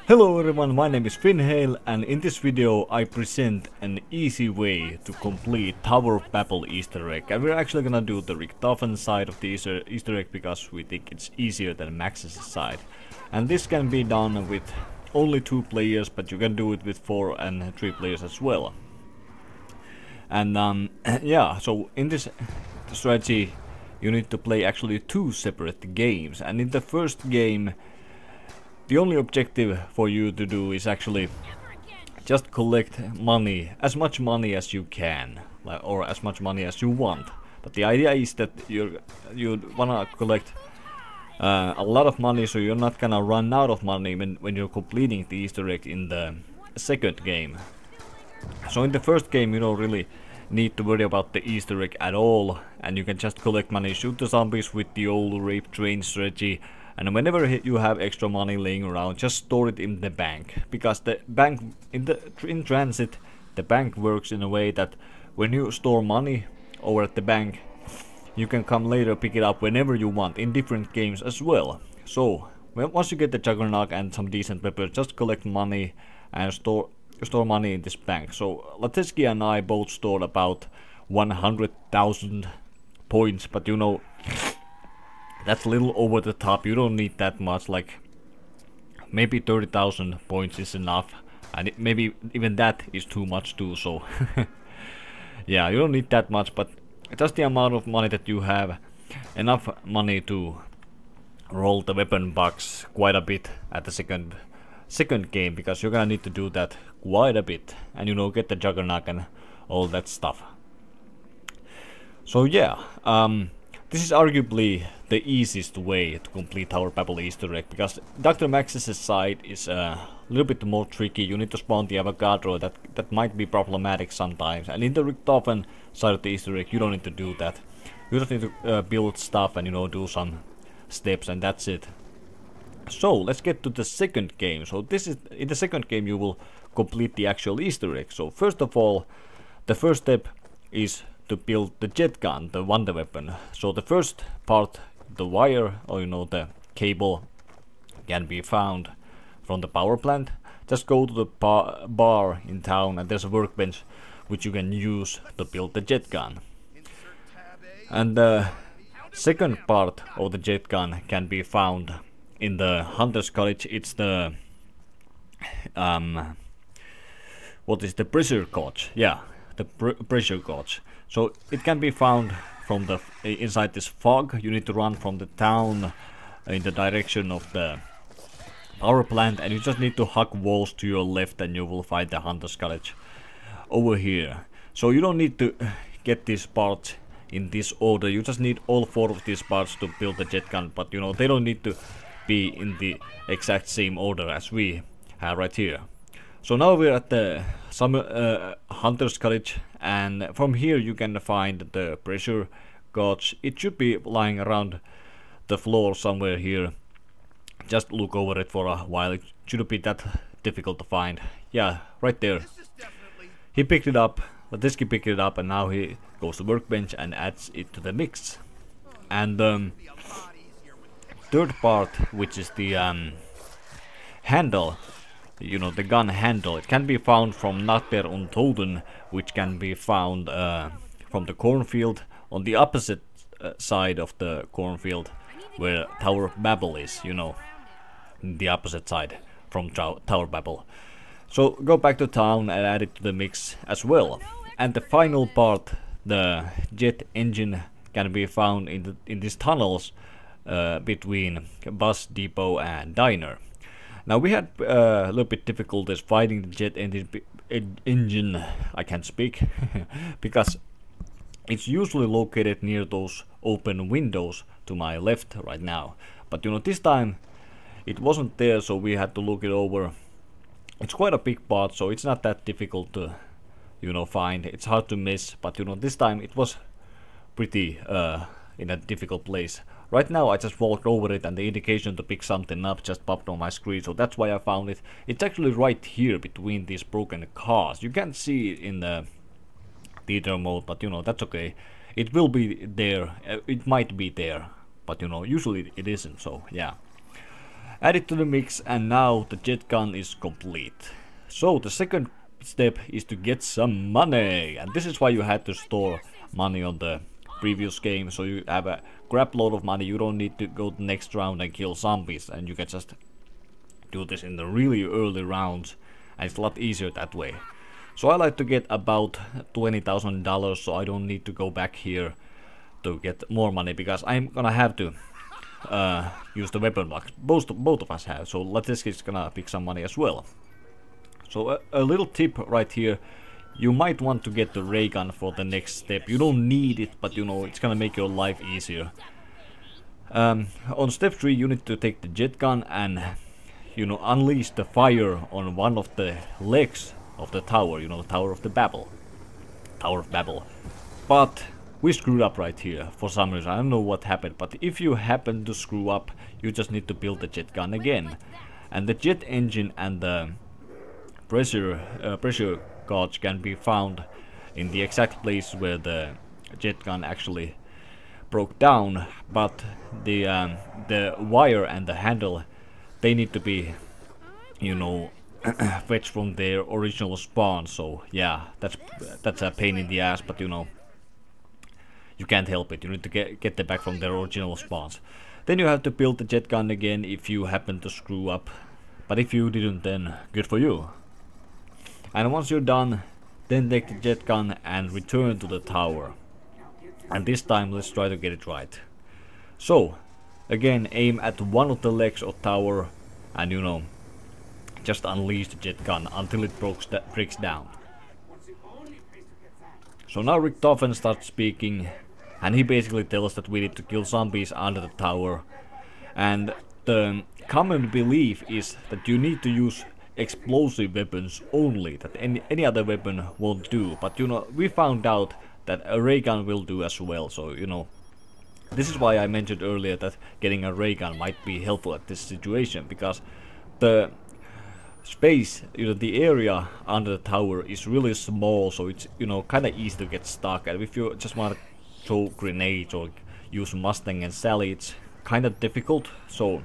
Hello everyone, my name is Finhale, and in this video I present an easy way to complete Tower Babble Easter egg. And we're actually gonna do the Richtofen side of the Easter egg because we think it's easier than Max's side. And this can be done with only 2 players, but you can do it with 4 and 3 players as well. And yeah, so in this strategy you need to play actually 2 separate games, and in the first game the only objective for you to do is actually just collect money, as much money as you can, or as much money as you want. But the idea is that you wanna collect a lot of money, so you're not gonna run out of money when you're completing the Easter egg in the second game. So in the first game you don't really need to worry about the Easter egg at all, and you can just collect money, shoot the zombies with the old rape train strategy. And whenever you have extra money laying around, just store it in the bank, because the bank in transit, the bank works in a way that when you store money over at the bank, you can come later pick it up whenever you want in different games as well. So once you get the Juggernaut and some decent weapons, just collect money and store money in this bank. So Latesky and I both stored about 100,000 points, but you know, that's a little over the top. You don't need that much, like maybe 30,000 points is enough, and maybe even that is too much too, so yeah, you don't need that much, but just the amount of money that you have, enough money to roll the weapon box quite a bit at the second game, because you're gonna need to do that quite a bit, and you know, get the Juggernaut and all that stuff. So yeah, this is arguably the easiest way to complete Tower Babble Easter egg, because Dr. Max's side is a little bit more tricky. You need to spawn the Avogadro, that might be problematic sometimes, and in the Richtofen side of the Easter egg you don't need to do that. You just need to build stuff and, you know, do some steps, and that's it. So let's get to the second game. So this is in the second game you will complete the actual Easter egg. So first of all, the first step is to build the jet gun, the wonder weapon. So the first part, the wire, or you know, the cable, can be found from the power plant. Just go to the bar in town, and there's a workbench which you can use to build the jet gun. And the second part of the jet gun can be found in the Hunter's College. It's the what is the pressure gauge? Yeah, the pressure gauge. So it can be found from the inside this fog. You need to run from the town in the direction of the power plant, and you just need to hug walls to your left, and you will find the Hunter's College over here. So you don't need to get these parts in this order. You just need all 4 of these parts to build the jet gun, but you know, they don't need to be in the exact same order as we have right here. So now we're at the Hunter's College, and from here you can find the pressure gauge. It should be lying around the floor somewhere here. Just look over it for a while. It shouldn't be that difficult to find. Yeah, right there. He picked it up, Latesky picked it up, and now he goes to workbench and adds it to the mix. And third part, which is the handle, you know, the gun handle, it can be found from Natter und Toden, which can be found from the cornfield on the opposite side of the cornfield where Tower Babble is, you know, the opposite side from Tower Babble. So go back to town and add it to the mix as well. And the final part, the jet engine, can be found in these tunnels between bus depot and diner. Now we had a little bit difficulties finding the jet engine, I can't speak, because it's usually located near those open windows to my left right now. But you know, this time it wasn't there, so we had to look it over. It's quite a big part, so it's not that difficult to, you know, find. It's hard to miss, but you know, this time it was pretty in a difficult place. Right now I just walked over it, and the indication to pick something up just popped on my screen, so that's why I found it. It's actually right here between these broken cars. You can't see it in the theater mode, but you know, that's okay. It will be there, it might be there, but you know, usually it isn't, so yeah. Add it to the mix, and now the jet gun is complete. So the second step is to get some money, and this is why you had to store money on the previous game, so you have a crap load of money. You don't need to go the next round and kill zombies, and you can just do this in the really early rounds, and it's a lot easier that way. So I like to get about $20,000, so I don't need to go back here to get more money, because I'm gonna have to use the weapon box. Both of us have, so Latesk is gonna pick some money as well. So a little tip right here, you might want to get the ray gun for the next step. You don't need it, but you know, it's gonna make your life easier. On step 3 you need to take the jet gun and, you know, unleash the fire on one of the legs of the tower, you know, the Tower of the Babble. Tower of Babble. But we screwed up right here for some reason. I don't know what happened, but if you happen to screw up, you just need to build the jet gun again. And the jet engine and the pressure gauge can be found in the exact place where the jet gun actually broke down, but the wire and the handle, they need to be, you know, fetched from their original spawn. So yeah, that's a pain in the ass, but you know, you can't help it. You need to get them back from their original spawns. Then you have to build the jet gun again if you happen to screw up, but if you didn't, then good for you. And once you're done, then take the jet gun and return to the tower. And this time let's try to get it right. So again, aim at one of the legs of tower, and you know, just unleash the jet gun until it breaks down. So now Richtofen starts speaking, and he basically tells that we need to kill zombies under the tower. And the common belief is that you need to use explosive weapons only, that any other weapon won't do. But you know, we found out that a ray gun will do as well, so you know, this is why I mentioned earlier that getting a ray gun might be helpful at this situation, because the space, you know, the area under the tower is really small, so it's, you know, kind of easy to get stuck. And if you just want to throw grenades or use Mustang and Sally, it's kind of difficult. So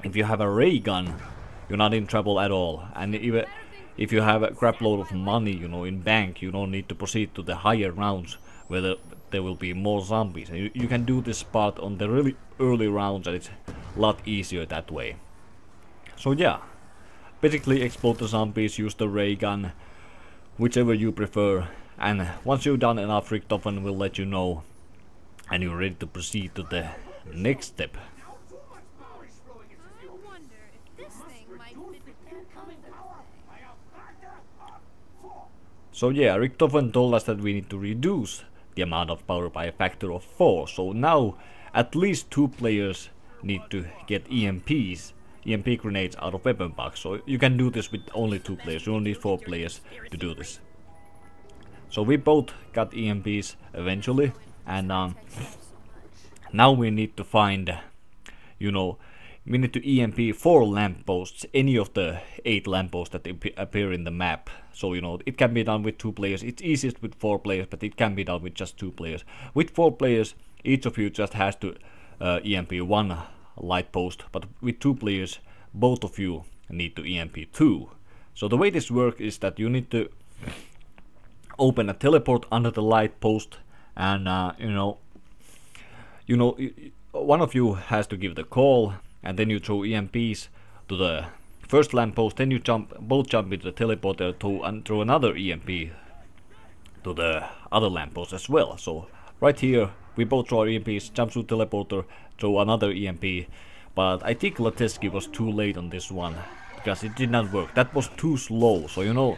if you have a ray gun, you're not in trouble at all. And even if you have a crap load of money, you know, in bank, you don't need to proceed to the higher rounds where there will be more zombies. And you can do this part on the really early rounds, and it's a lot easier that way. So yeah, basically explode the zombies, use the ray gun, whichever you prefer. And once you've done enough, Richtofen will let you know, and you're ready to proceed to the next step. So yeah, Richtofen told us that we need to reduce the amount of power by a factor of 4. So now at least 2 players need to get EMP grenades out of weapon box. So you can do this with only 2 players. You don't need 4 players to do this. So we both got EMPs eventually, and now we need to find, you know, we need to EMP 4 lampposts, any of the 8 lampposts that appear in the map. So you know, it can be done with 2 players. It's easiest with 4 players, but it can be done with just 2 players. With 4 players, each of you just has to EMP 1 light post, but with 2 players, both of you need to EMP 2. So the way this works is that you need to open a teleport under the light post, and one of you has to give the call, and then you throw EMPs to the first lamppost. Then you both jump into the teleporter and throw another EMP to the other lamppost as well. So right here we both throw EMPs, jump through teleporter, throw another EMP. But I think Lateski was too late on this one, because it did not work. That was too slow. So you know,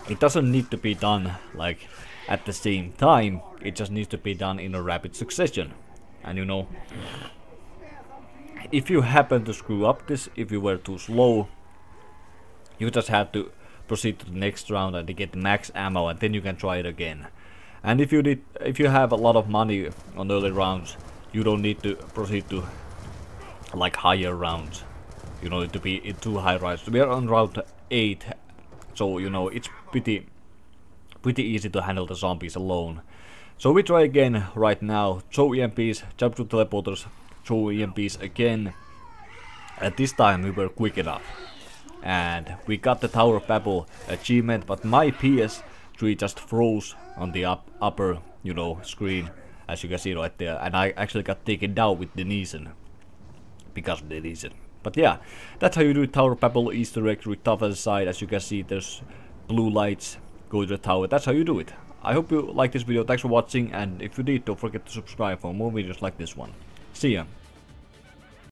it doesn't need to be done like at the same time. It just needs to be done in a rapid succession. And you know, if you happen to screw up this, if you were too slow, you just have to proceed to the next round and get max ammo, and then you can try it again. And if you have a lot of money on early rounds, you don't need to proceed to like higher rounds. You know, to be in too high rounds. We are on round 8, so you know, it's pretty easy to handle the zombies alone. So we try again right now. Throw EMPs, jump to teleporters, throw EMPs again, At this time we were quick enough. And we got the Tower of Babble achievement, but my PS3 just froze on the upper, you know, screen, as you can see right there, and I actually got taken down with Denison. Because of Denison. But yeah, that's how you do Tower of Babble Easter egg with top of the side. As you can see, there's blue lights go to the tower. That's how you do it. I hope you like this video. Thanks for watching, and if you did, don't forget to subscribe for more videos like this one. See ya.